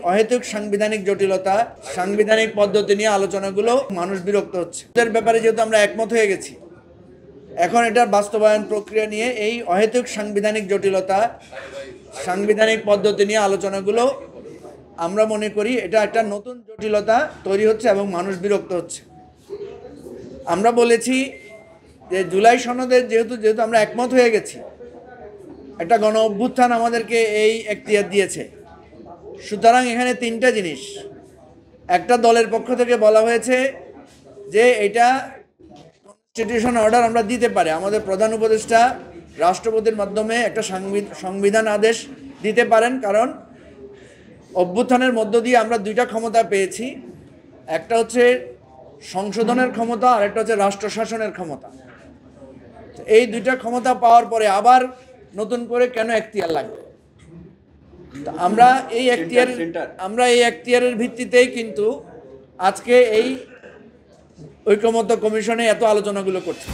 অহেতুক সাংবিধানিক জটিলতা, সাংবিধানিক পদ্ধতি নিয়ে আলোচনাগুলো মানুষ বিরক্ত হচ্ছে। এর ব্যাপারে যেহেতু আমরা একমত হয়ে গেছি, এখন এটার বাস্তবায়ন প্রক্রিয়া নিয়ে এই অহেতুক সাংবিধানিক জটিলতা, সাংবিধানিক পদ্ধতি নিয়ে আলোচনাগুলো আমরা মনে করি এটা একটা নতুন জটিলতা তৈরি হচ্ছে এবং মানুষ বিরক্ত হচ্ছে। আমরা বলেছি যে জুলাই সনদের যেহেতু আমরা একমত হয়ে গেছি, একটা গণ অভ্যুত্থান আমাদেরকে এই এখতিয়ার দিয়েছে, সুতরাং এখানে তিনটা জিনিস। একটা দলের পক্ষ থেকে বলা হয়েছে যে এটা কনস্টিটিউশন অর্ডার আমরা দিতে পারে, আমাদের প্রধান উপদেষ্টা রাষ্ট্রপতির মাধ্যমে একটা সংবিধান আদেশ দিতে পারেন, কারণ অভ্যুত্থানের মধ্য দিয়ে আমরা দুইটা ক্ষমতা পেয়েছি, একটা হচ্ছে সংশোধনের ক্ষমতা আর একটা হচ্ছে রাষ্ট্র শাসনের ক্ষমতা। এই দুইটা ক্ষমতা পাওয়ার পরে আবার নতুন করে কেন এখতিয়ার লাগবে? আমরা এই এখতিয়ারের ভিত্তিতেই কিন্তু আজকে এই ঐকমত্য কমিশনে এত আলোচনাগুলো করছি।